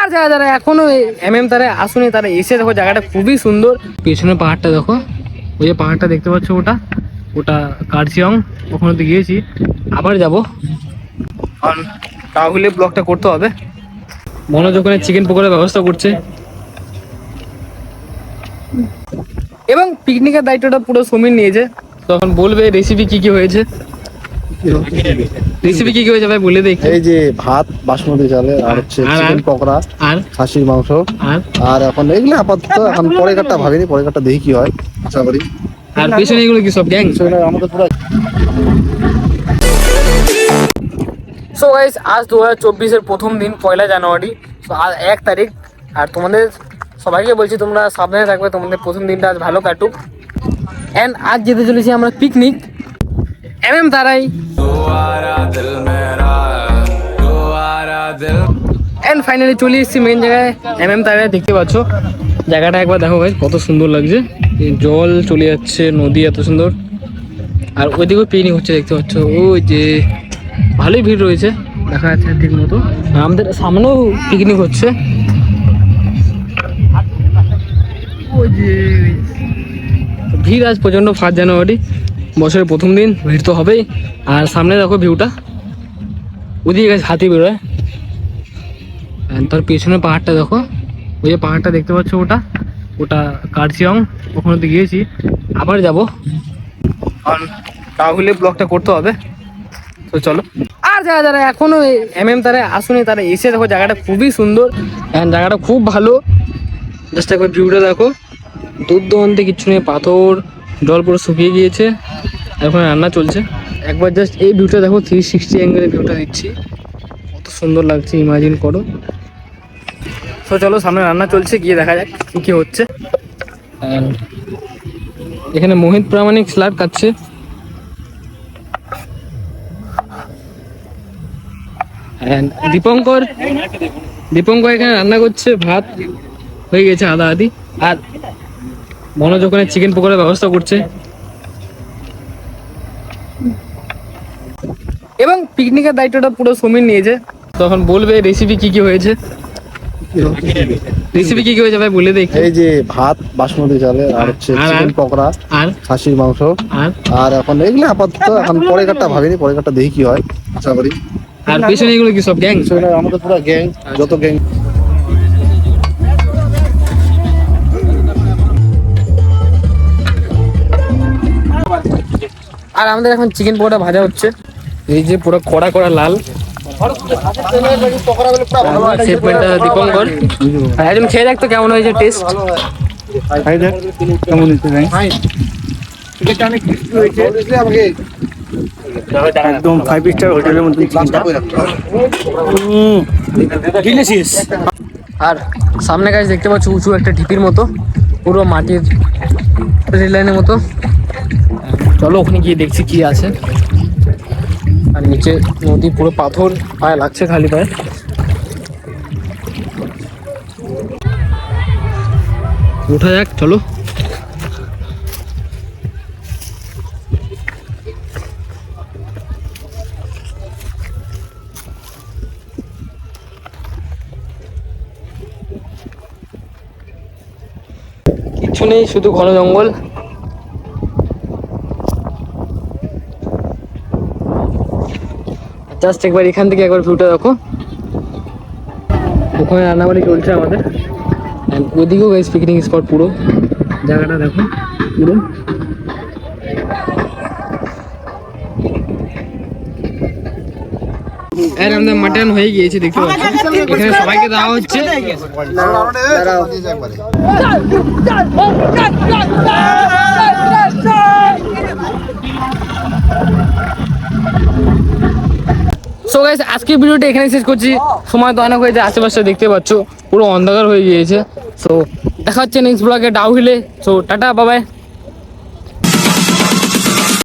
আর যারা যারা এখনো তারা আসুনি তারা এসে দেখো, জায়গাটা খুবই সুন্দর। পেছনে পাহাড়টা দেখো, ওই যে পাহাড়টা দেখতে পাচ্ছ, ওটা ওটা কার্শিয়ং, ওখানে তো গিয়েছি, আবার যাব। কারণ তাহলে ব্লগটা করতে হবে। মনোজ ওখানে চিকেন পকোড়ার ব্যবস্থা করছে, এবং পিকনিকের দায়িত্বটা পুরো সমীর নিয়েছে। তখন বলবে রেসিপি কি কি হয়েছে। রেসিপি কি কি হয়েছে ভাই বলে দেখি। এই যে ভাত বাসমতি চালে, আর হচ্ছে চিকেন পকোড়া, আর খাসির মাংস, আর আর এখন এগুলো আপাতত, এখন পরে কাটটা ভাবিনি, পরে কাটটা দেখি কি হয়, আশা করি। আর পেছনে এগুলো কি সব গ্যাং? আমাদের পুরো। সো গাইস, আজ 2024-এর প্রথম দিন, 1 জানুয়ারি। সো আজ 1 তারিখ। আর তোমাদের সবাইকে বলছি তোমরা সাবধানে থাকবে, তোমাদের প্রথম দিনটা আজ ভালো কাটুক। অ্যান্ড আজ যেতে চলেছি আমরা পিকনিক তারাই। অ্যান্ড ফাইনালি চলে এসেছি মেন জায়গায়, তারাই। দেখতে পাচ্ছ জায়গাটা, একবার দেখো গাইস কত সুন্দর লাগছে। জল চলে যাচ্ছে, নদী এত সুন্দর। আর ওইদিকেও পিকনিক হচ্ছে দেখতে পাচ্ছ, ওই যে ভালোই ভিড় রয়েছে, দেখা যাচ্ছে ঠিক মতো। আমাদের সামনেও পিকনিক হচ্ছে, ওই যে ভিড় আজ প্রচণ্ড। 1 জানুয়ারি, বছরের প্রথম দিন, ভিড় তো হবেই। আর সামনে দেখো ভিউটা, ওদিকে গাছ হাতি বেরোয়। তার পেছনে পাহাড়টা দেখো, ওই যে পাহাড়টা দেখতে পাচ্ছ, ওটা ওটা কার্শিয়ং, ওখানে তো গিয়েছি, আবার যাব। কারণ তাহলে ব্লগটা করতে হবে। তো চলো। আর যারা যারা এখনো তারা আসুনি তারা এসে দেখো, জায়গাটা খুবই সুন্দর, জায়গাটা খুব ভালো। জাস্ট একবার ভিউটা দেখো, দূর দূরান্তে কিচ্ছু নেই, পাথর, জল পুরো শুকিয়ে গিয়েছে, এখন রান্না চলছে। একবার জাস্ট এই ভিউটা দেখো, 360 অ্যাঙ্গেলের ভিউটা দিচ্ছি, কত সুন্দর লাগছে, ইমাজিন করো। তো চলো, সামনে রান্না চলছে, গিয়ে দেখা যাক কী কী হচ্ছে। এখানে মোহিত প্রামাণিক স্যালাড কাটছে, দীপঙ্কর এখানে রান্না করছে, ভাত হয়ে গেছে আধা আধি। আর মনোজ ওখানে চিকেন পকোড়ার ব্যবস্থা করছে। এবং পিকনিকের দায়িত্বটা পুরো সমীর নিয়েছে। তখন বলবে রেসিপি কি কি হয়েছে। রেসিপি কি কি হয়েছে ভাই বলে দেখি। এই যে ভাত বাসমতি চালে, আর হচ্ছে চিকেন পকোড়া, আর খাসির মাংস, আর আর এখন এগুলো আপাতত, এখন পরে কাটটা ভাবিনি, পরে কাটটা দেখি কি হয়, আশা করি। আর পেছনে এগুলো কি সব গ্যাং? আমাদের পুরো গ্যাং, যত গ্যাং। আর আমাদের এখন চিকেন পকোড়া ভাজা হচ্ছে, এই যে পুরো কড়া কড়া লাল। দীপঙ্কর একজন খেয়ে দেখতো কেমন হয়েছে টেস্ট। কেমন একদম 5 স্টার হোটেলের মধ্যে। আর সামনে গাছ দেখতে পাচ্ছ উঁচু একটা ঢিপির মতো, পুরো মাটির রেল লাইনের মতো। চলো ওখানে গিয়ে দেখছি কি আছে। আর নিচে নদী, পুরো পাথর, পায়ে লাগছে খালি পায়ে। ওঠা যাক, চলো। কিচ্ছু নেই, শুধু ঘন জঙ্গল। জাস্ট একবার এখান থেকে একবার ভিউটা দেখো, ওখানে রান্নাবাড়ি চলছে আমাদের। ওদিকেও গাইস পিকনিক স্পট, পুরো জায়গাটা দেখো পুরো। আর আমাদের মাটন হয়ে গিয়েছে দেখতে পাচ্ছি, এখানে সবাইকে দেওয়া হচ্ছে। সো গাইস, আজকের ভিডিওটা এখানে শেষ করছি। সময় তো অনেক হয়েছে, আশেপাশে দেখতে পাচ্ছ পুরো অন্ধকার হয়ে গিয়েছে। সো দেখা হচ্ছে নেক্সট ব্লগে ডাউহিলে। So tata, bye by.